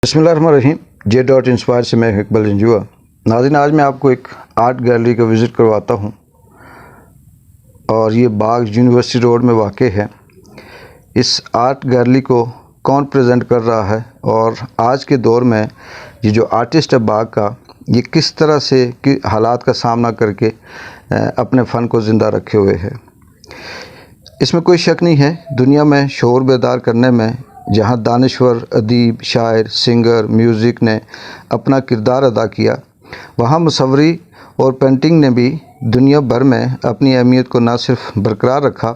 बिस्मिल्लाहिर्रहमानिर्रहीम। J.Inspire से मैं इकबाल जंजुआ। नाज़रीन, आज मैं आपको एक आर्ट गैलरी का विज़िट करवाता हूँ और ये बाग यूनिवर्सिटी रोड में वाक़ है। इस आर्ट गैलरी को कौन प्रेजेंट कर रहा है और आज के दौर में ये जो आर्टिस्ट है बाग का, ये किस तरह से हालात का सामना करके अपने फ़न को ज़िंदा रखे हुए है। इसमें कोई शक नहीं है, दुनिया में शऊर बेदार करने में जहाँ दानिश्वर, अदीब, शायर, सिंगर, म्यूज़िक ने अपना किरदार अदा किया, वहाँ मुसव्वरी और पेंटिंग ने भी दुनिया भर में अपनी अहमियत को न सिर्फ बरकरार रखा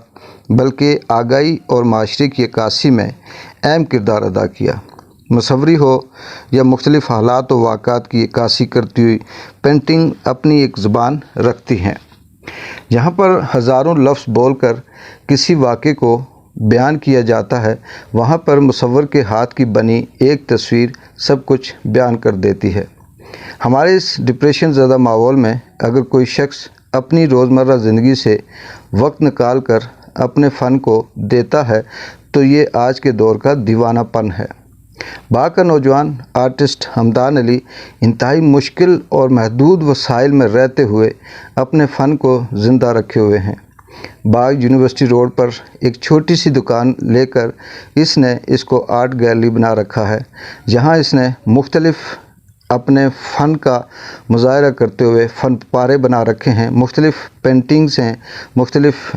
बल्कि आगाही और माशरे की अक्कासी में अहम किरदार अदा किया। मुसव्वरी हो या मुख्तलिफ़ हालात व वाक़ात की अक्कासी करती हुई पेंटिंग अपनी एक ज़ुबान रखती हैं। यहाँ पर हज़ारों लफ्ज़ बोलकर किसी वाक़े को बयान किया जाता है, वहाँ पर मुसव्वर के हाथ की बनी एक तस्वीर सब कुछ बयान कर देती है। हमारे इस डिप्रेशन ज़दा माहौल में अगर कोई शख्स अपनी रोज़मर्रा ज़िंदगी से वक्त निकाल कर अपने फ़न को देता है तो ये आज के दौर का दीवानापन है। बाग का नौजवान आर्टिस्ट हमदान अली इंतहाई मुश्किल और महदूद वसाइल में रहते हुए अपने फ़न को ज़िंदा रखे हुए हैं। बाग यूनिवर्सिटी रोड पर एक छोटी सी दुकान लेकर इसने इसको आर्ट गैलरी बना रखा है, जहां इसने मुख्तलिफ़ अपने फ़न का मुज़ाहरा करते हुए फ़न पारे बना रखे हैं। मुख्तलिफ़ पेंटिंग्स हैं, मुख्तलिफ़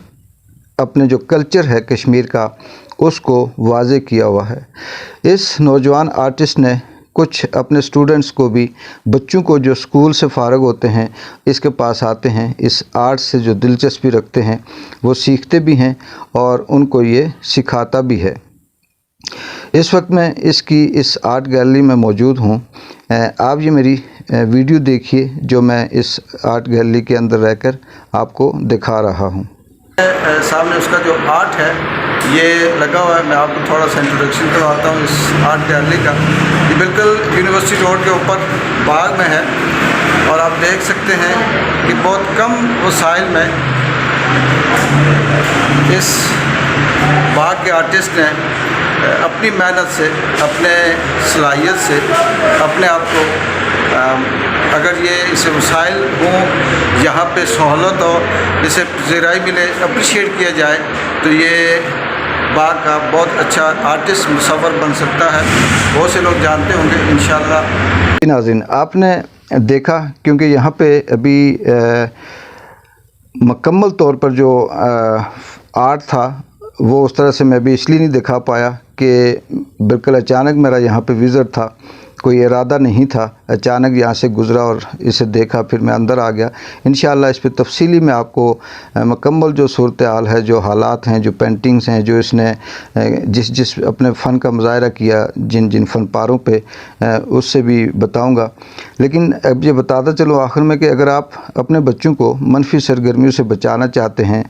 अपने जो कल्चर है कश्मीर का उसको वाज़े किया हुआ है। इस नौजवान आर्टिस्ट ने कुछ अपने स्टूडेंट्स को भी, बच्चों को जो स्कूल से फ़ारग होते हैं इसके पास आते हैं, इस आर्ट से जो दिलचस्पी रखते हैं वो सीखते भी हैं और उनको ये सिखाता भी है। इस वक्त मैं इसकी इस आर्ट गैलरी में मौजूद हूँ। आप ये मेरी वीडियो देखिए जो मैं इस आर्ट गैलरी के अंदर रहकर आपको दिखा रहा हूँ। सामने उसका जो आर्ट है ये लगा हुआ है। मैं आपको थोड़ा सा इंट्रोडक्शन करवाता हूँ इस आर्ट गैलरी का। ये बिल्कुल यूनिवर्सिटी रोड के ऊपर बाग में है और आप देख सकते हैं कि बहुत कम वसाइल में इस बाग के आर्टिस्ट ने अपनी मेहनत से, अपने सलाहियत से अपने आप को, अगर ये इसे वसाइल हों, यहाँ पे सहूलत हो, इसे ज़राई मिले, अप्रिशिएट किया जाए तो ये बाग का बहुत अच्छा आर्टिस्ट मुसव्वर बन सकता है। बहुत से लोग जानते होंगे इंशाअल्लाह। नाज़रीन, आपने देखा क्योंकि यहाँ पे अभी मुकम्मल तौर पर जो आर्ट था वो उस तरह से मैं भी इसलिए नहीं दिखा पाया कि बिल्कुल अचानक मेरा यहाँ पे विज़िट था, कोई इरादा नहीं था, अचानक यहाँ से गुज़रा और इसे देखा, फिर मैं अंदर आ गया। इंशाअल्लाह इस पे तफसीली में आपको मुकम्मल जो सूरत हाल है, जो हालात हैं, जो पेंटिंग्स हैं, जो इसने जिस अपने फ़न का मुज़ाहरा किया, जिन फ़नपारों पे, उससे भी बताऊँगा। लेकिन अब ये बताता चलो आखिर में कि अगर आप अपने बच्चों को मनफी सरगर्मियों से बचाना चाहते हैं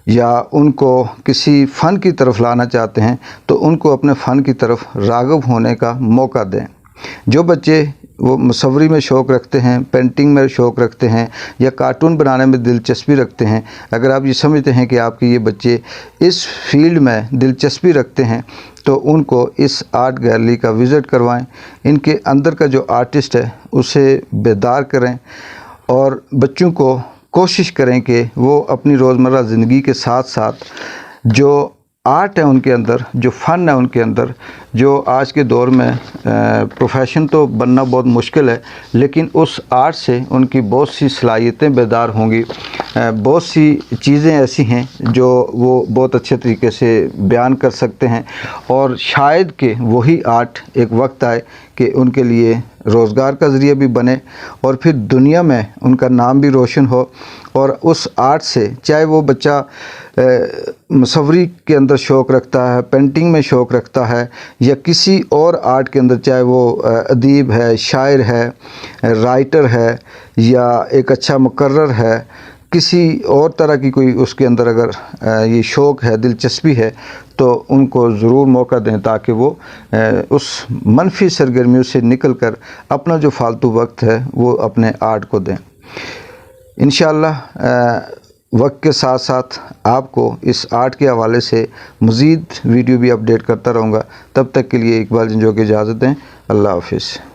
या उनको किसी फ़न की तरफ लाना चाहते हैं तो उनको अपने फ़न की तरफ राग़िब होने का मौका दें। जो बच्चे वो मुसव्वरी में शौक़ रखते हैं, पेंटिंग में शौक़ रखते हैं या कार्टून बनाने में दिलचस्पी रखते हैं, अगर आप ये समझते हैं कि आपके ये बच्चे इस फील्ड में दिलचस्पी रखते हैं तो उनको इस आर्ट गैलरी का विज़िट करवाएं। इनके अंदर का जो आर्टिस्ट है उसे बेदार करें और बच्चों को कोशिश करें कि वो अपनी रोज़मर्रा ज़िंदगी के साथ साथ जो आर्ट है उनके अंदर, जो फ़न है उनके अंदर, जो आज के दौर में प्रोफेशन तो बनना बहुत मुश्किल है, लेकिन उस आर्ट से उनकी बहुत सी सलाहियतें बेदार होंगी। बहुत सी चीज़ें ऐसी हैं जो वो बहुत अच्छे तरीके से बयान कर सकते हैं और शायद कि वही आर्ट एक वक्त आए कि उनके लिए रोज़गार का ज़रिया भी बने और फिर दुनिया में उनका नाम भी रोशन हो। और उस आर्ट से, चाहे वो बच्चा मुसव्वरी के अंदर शौक़ रखता है, पेंटिंग में शौक़ रखता है या किसी और आर्ट के अंदर, चाहे वो अदीब है, शायर है, राइटर है या एक अच्छा मुकर्रर है, किसी और तरह की कोई उसके अंदर अगर ये शौक़ है, दिलचस्पी है तो उनको ज़रूर मौका दें ताकि वो उस मनफी सरगर्मियों से निकल कर अपना जो फ़ालतू वक्त है वो अपने आर्ट को दें। इंशाअल्लाह वक्त के साथ साथ आपको इस आर्ट के हवाले से मज़ीद वीडियो भी अपडेट करता रहूँगा। तब तक के लिए इकबाल जंजुआ की इजाज़त दें। اللہ حافظ.